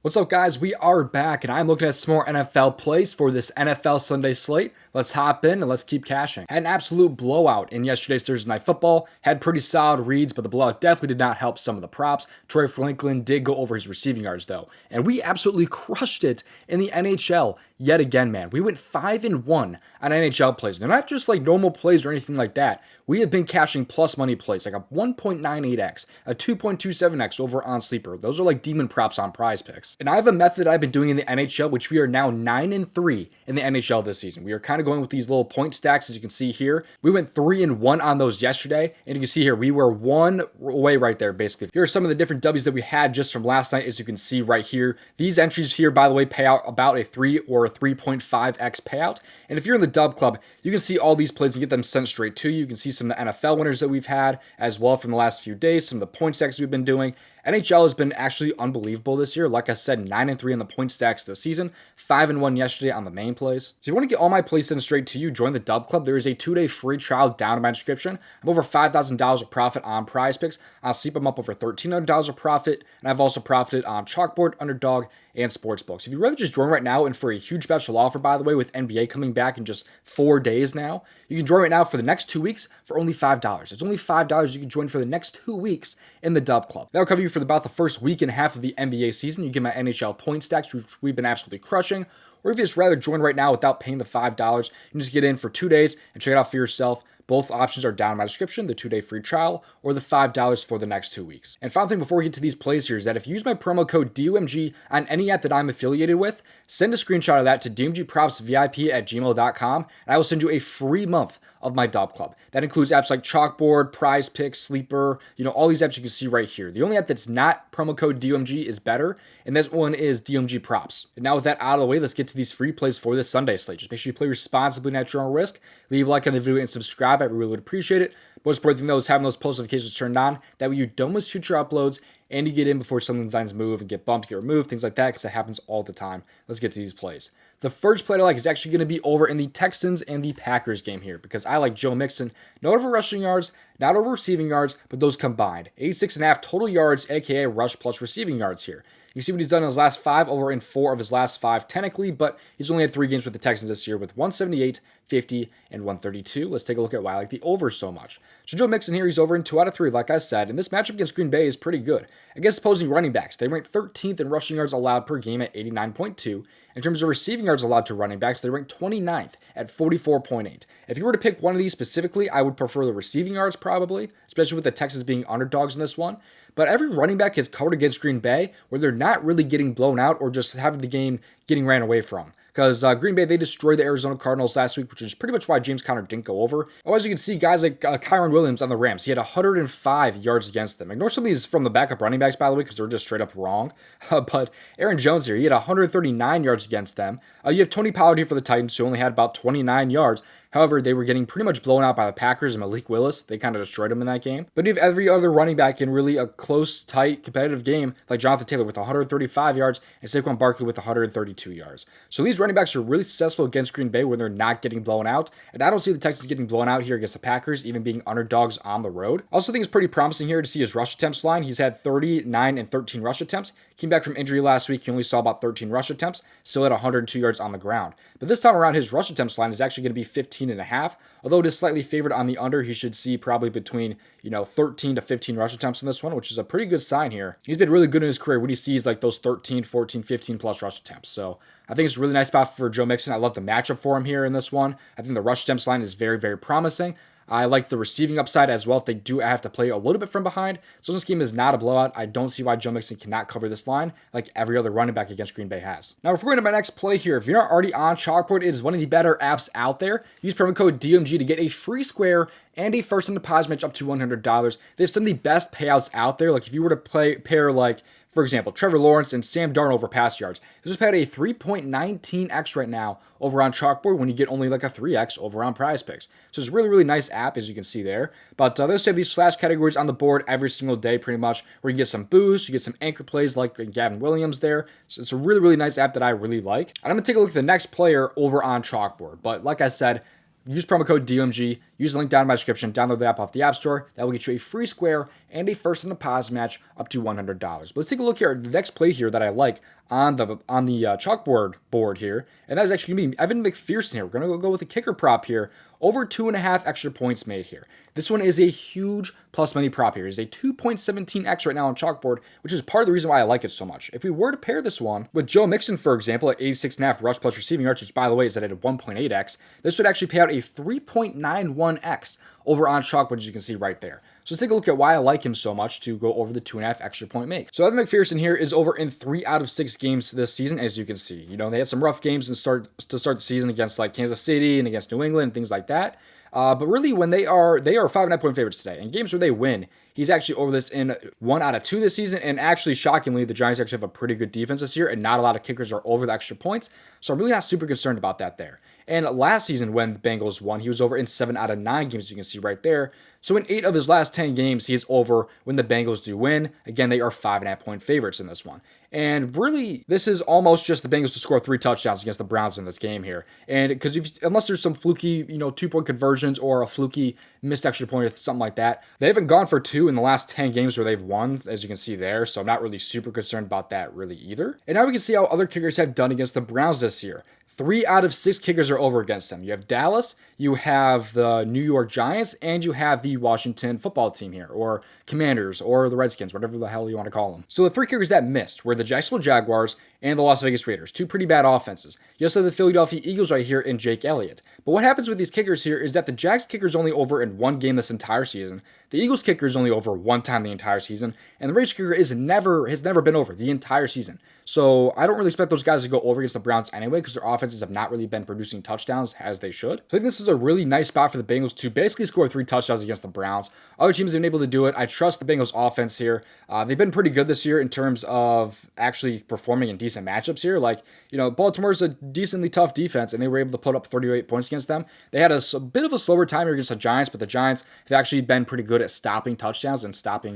What's up, guys? We are back, and I'm looking at some more NFL plays for this NFL Sunday slate. Let's hop in and let's keep cashing. Had an absolute blowout in yesterday's Thursday Night Football. Had pretty solid reads, but the blowout definitely did not help some of the props. Troy Franklin did go over his receiving yards, though, and we absolutely crushed it in the NHL yet again, man. We went 5-1 on NHL plays. They're not just like normal plays or anything like that. We have been cashing plus money plays, like a 1.98x, a 2.27x over on Sleeper. Those are like demon props on PrizePicks. And I have a method I've been doing in the NHL, which we are now 9-3 in the NHL this season. We are kind of going with these little point stacks, as you can see here. We went 3-1 on those yesterday, and you can see here, we were one away right there, basically. Here are some of the different W's that we had just from last night, as you can see right here. These entries here, by the way, pay out about a 3 or a 3.5x payout. And if you're in the DubClub, you can see all these plays and get them sent straight to you. You can see some of the NFL winners that we've had as well from the last few days, some of the point stacks we've been doing. NHL has been actually unbelievable this year. Like I said, 9-3 on the point stacks this season, 5-1 yesterday on the main plays. So if you want to get all my plays sent straight to you, join the DubClub. There is a 2-day free trial down in my description. I'm over $5,000 of profit on PrizePicks. I'll sleep them up over $1,300 of profit, and I've also profited on Chalkboard, Underdog, and Sportsbooks. If you'd rather just join right now and for a huge special offer, by the way, with NBA coming back in just 4 days now, you can join right now for the next 2 weeks for only $5. It's only $5 you can join for the next 2 weeks in the DubClub. That'll cover you for about the first week and a half of the NBA season. You get my NHL point stacks, which we've been absolutely crushing. Or if you just rather join right now without paying the $5, you can just get in for 2 days and check it out for yourself. Both options are down in my description, the 2-day free trial or the $5 for the next 2 weeks. And final thing before we get to these plays here is that if you use my promo code DOMG on any app that I'm affiliated with, send a screenshot of that to domgpropsvip@gmail.com, and I will send you a free month of my DubClub. That includes apps like Chalkboard, PrizePicks, Sleeper, all these apps you can see right here. The only app that's not promo code DOMG is Better, and this one is DOMG Props. And now with that out of the way, let's get to these free plays for this Sunday slate. Just make sure you play responsibly and at your own risk. Leave a like on the video and subscribe. I really would appreciate it. Most important thing though is having those post notifications turned on. That way you don't miss future uploads and you get in before some of the designs move and get bumped, get removed, things like that, because that happens all the time. Let's get to these plays. The first play I like is actually going to be over in the Texans and the Packers game here, because I like Joe Mixon, not over rushing yards, not over receiving yards, but those combined. 86.5 total yards, aka rush plus receiving yards here. You see what he's done in his last 5, over in 4 of his last 5 technically, but he's only had 3 games with the Texans this year with 178, 50, and 132. Let's take a look at why I like the over so much. So Joe Mixon here, he's over in 2 out of 3, like I said, and this matchup against Green Bay is pretty good. Against opposing running backs, they rank 13th in rushing yards allowed per game at 89.2. In terms of receiving yards allowed to running backs, they rank 29th at 44.8. If you were to pick one of these specifically, I would prefer the receiving yards probably, especially with the Texans being underdogs in this one. But every running back has covered against Green Bay where they're not really getting blown out or just having the game getting ran away from. Because Green Bay, they destroyed the Arizona Cardinals last week, which is pretty much why James Conner didn't go over. Oh, as you can see, guys like Kyron Williams on the Rams, he had 105 yards against them. Ignore some of these from the backup running backs, by the way, because they're just straight up wrong. But Aaron Jones here, he had 139 yards against them. You have Tony Pollard here for the Titans, who only had about 29 yards. However, they were getting pretty much blown out by the Packers and Malik Willis. They kind of destroyed him in that game. But you have every other running back in really a close, tight, competitive game, like Jonathan Taylor with 135 yards and Saquon Barkley with 132 yards. So these running backs are really successful against Green Bay when they're not getting blown out. And I don't see the Texans getting blown out here against the Packers, even being underdogs on the road. I also think it's pretty promising here to see his rush attempts line. He's had 39 and 13 rush attempts. Came back from injury last week. He only saw about 13 rush attempts, still had 102 yards on the ground. But this time around, his rush attempts line is actually going to be 15.5. Although it is slightly favored on the under, he should see probably between 13 to 15 rush attempts in this one, which is a pretty good sign here. He's been really good in his career when he sees like those 13, 14, 15 plus rush attempts. So I think it's a really nice spot for Joe Mixon. I love the matchup for him here in this one. I think the rush attempts line is very, very promising. I like the receiving upside as well if they do have to play a little bit from behind. So this game is not a blowout. I don't see why Joe Mixon cannot cover this line like every other running back against Green Bay has. Now, if we're going to my next play here, if you're not already on Chalkboard, it is one of the better apps out there. Use promo code DOMG to get a free square and a first in deposit match up to $100. They have some of the best payouts out there. Like if you were to pair like, for example, Trevor Lawrence and Sam Darnold over pass yards. This is paid a 3.19x right now over on Chalkboard when you get only like a 3x over on PrizePicks. So it's a really, really nice app, as you can see there. But they also have these flash categories on the board every single day, pretty much, where you get some boosts, you get some anchor plays like Gavin Williams there. So it's a really, really nice app that I really like. And I'm going to take a look at the next player over on Chalkboard. But like I said, use promo code DOMG, use the link down in my description, download the app off the App Store. That will get you a free square and a first in deposit match up to $100. But let's take a look here at the next play here that I like on the chalkboard board here, and that is actually going to be Evan McPherson here. We're going to go with a kicker prop here, over 2.5 extra points made here. This one is a huge plus money prop here. It's a 2.17x right now on chalkboard, which is part of the reason why I like it so much. If we were to pair this one with Joe Mixon, for example, at 86.5 rush plus receiving yards, which by the way is at a 1.8x, this would actually pay out a 3.91x over on chalkboard, as you can see right there. So let's take a look at why I like him so much to go over the 2.5 extra point make. So Evan McPherson here is over in 3 out of 6 games this season, as you can see. You know, they had some rough games to start the season against like Kansas City and against New England and things like that. But really, when they are 5.5 point favorites today. In games where they win, he's actually over this in 1 out of 2 this season. And actually, shockingly, the Giants actually have a pretty good defense this year, and not a lot of kickers are over the extra points. So I'm really not super concerned about that there. And last season, when the Bengals won, he was over in 7 out of 9 games, as you can see right there. So in 8 of his last 10 games, he is over when the Bengals do win. Again, they are 5.5 point favorites in this one. And really, this is almost just the Bengals to score 3 touchdowns against the Browns in this game here. And because unless there's some fluky, 2-point conversions or a fluky missed extra point or something like that, they haven't gone for 2 in the last 10 games where they've won, as you can see there. So I'm not really super concerned about that really either. And now we can see how other kickers have done against the Browns this year. 3 out of 6 kickers are over against them. You have Dallas, you have the New York Giants, and you have the Washington football team here, or Commanders, or the Redskins, whatever the hell you want to call them. So the 3 kickers that missed were the Jacksonville Jaguars and the Las Vegas Raiders, 2 pretty bad offenses. You also have the Philadelphia Eagles right here and Jake Elliott. But what happens with these kickers here is that the Jags kicker is only over in 1 game this entire season. The Eagles kicker is only over 1 time the entire season, and the Raiders kicker has never been over the entire season. So I don't really expect those guys to go over against the Browns anyway, because their offenses have not really been producing touchdowns as they should. So I think this is a really nice spot for the Bengals to basically score 3 touchdowns against the Browns. Other teams have been able to do it. I trust the Bengals offense here. They've been pretty good this year in terms of actually performing in decent matchups here. Like, Baltimore's a decently tough defense, and they were able to put up 38 points against them. They had a bit of a slower time here against the Giants, but the Giants have actually been pretty good at stopping touchdowns and stopping,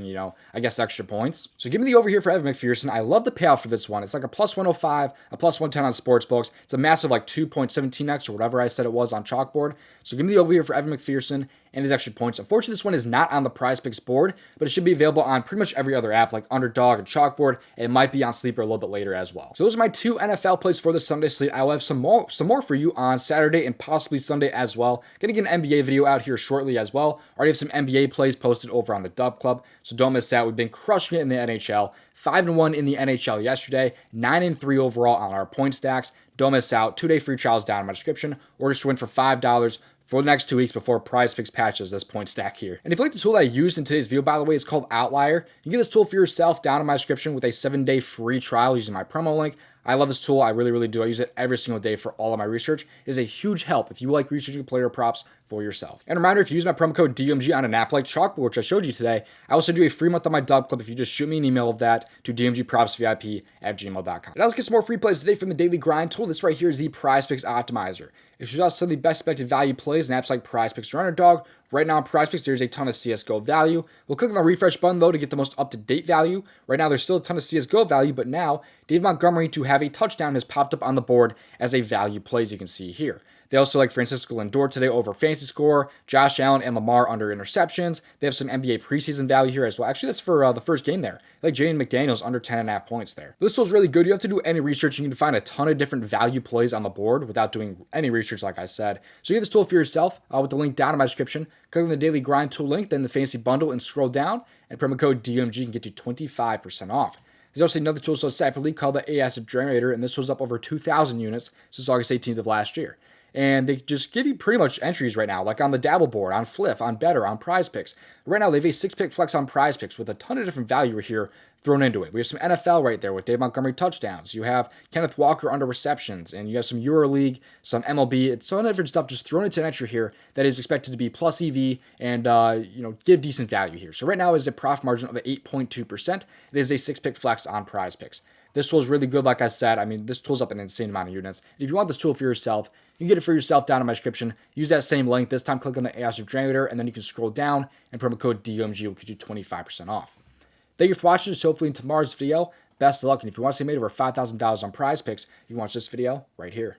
extra points. So give me the over here for Evan McPherson. I love the payout for this one. It's like a plus 105, a plus 110 on sportsbooks. It's a massive like 2.17x or whatever I said it was on chalkboard. So give me the over here for Evan McPherson and his extra points. Unfortunately, this one is not on the PrizePicks board, but it should be available on pretty much every other app like Underdog and Chalkboard, and it might be on Sleeper a little bit later as well. So those are my 2 NFL plays for the Sunday slate. I will have some more for you on Saturday and possibly Sunday as well. Gonna get an NBA video out here shortly as well. Already have some NBA plays posted over on the DubClub, so don't miss out. We've been crushing it in the NHL. 5-1 in the NHL yesterday, 9-3 overall on our point stacks. Don't miss out. 2-day free trials down in my description, or just win for $5 for the next 2 weeks before PrizePicks patches this point stack here. And if you like the tool that I used in today's video, by the way, it's called Outlier. You can get this tool for yourself down in my description with a 7-day free trial using my promo link. I love this tool. I really, really do. I use it every single day for all of my research. It is a huge help if you like researching player props for yourself. And a reminder, if you use my promo code DOMG on an app like Chalkboard, which I showed you today, I will send you a free month on my DubClub if you just shoot me an email of that to domgpropsvip@gmail.com. And let's get some more free plays today from the Daily Grind tool. This right here is the PrizePicks Optimizer. It shows us some of the best expected value plays in apps like PrizePicks or Underdog. Right now on PrizePicks, there's a ton of CSGO value. We'll click on the refresh button, though, to get the most up-to-date value. Right now, there's still a ton of CSGO value, but now Dave Montgomery to have a touchdown has popped up on the board as a value play, as you can see here. They also like Francisco Lindor today over fantasy score, Josh Allen and Lamar under interceptions. They have some NBA preseason value here as well. Actually, that's for the first game there. Like Jaden McDaniels under 10.5 points there. This tool's really good. You have to do any research. You can find a ton of different value plays on the board without doing any research, like I said. So you get this tool for yourself with the link down in my description. Click on the Daily Grind tool link, then the fantasy bundle, and scroll down. And promo code DOMG can get you 25% off. There's also another tool sold separately called the ASIP Generator, and this was up over 2,000 units since August 18th of last year. And they just give you pretty much entries right now, like on the Dabble board, on Fliff, on Better, on PrizePicks. Right now, they have a 6-pick flex on PrizePicks with a ton of different value here thrown into it. We have some NFL right there with Dave Montgomery touchdowns. You have Kenneth Walker under receptions, and you have some EuroLeague, some MLB. It's a ton of different stuff just thrown into an entry here that is expected to be plus EV and give decent value here. So right now is a profit margin of 8.2%. It is a 6-pick flex on PrizePicks. This tool is really good, like I said. I mean, this tool's up an insane amount of units. If you want this tool for yourself, you can get it for yourself down in my description. Use that same link. This time, click on the ASIP Generator, and then you can scroll down, and promo code DOMG will get you 25% off. Thank you for watching. So hopefully in tomorrow's video, best of luck. And if you want to see made over $5,000 on PrizePicks, you can watch this video right here.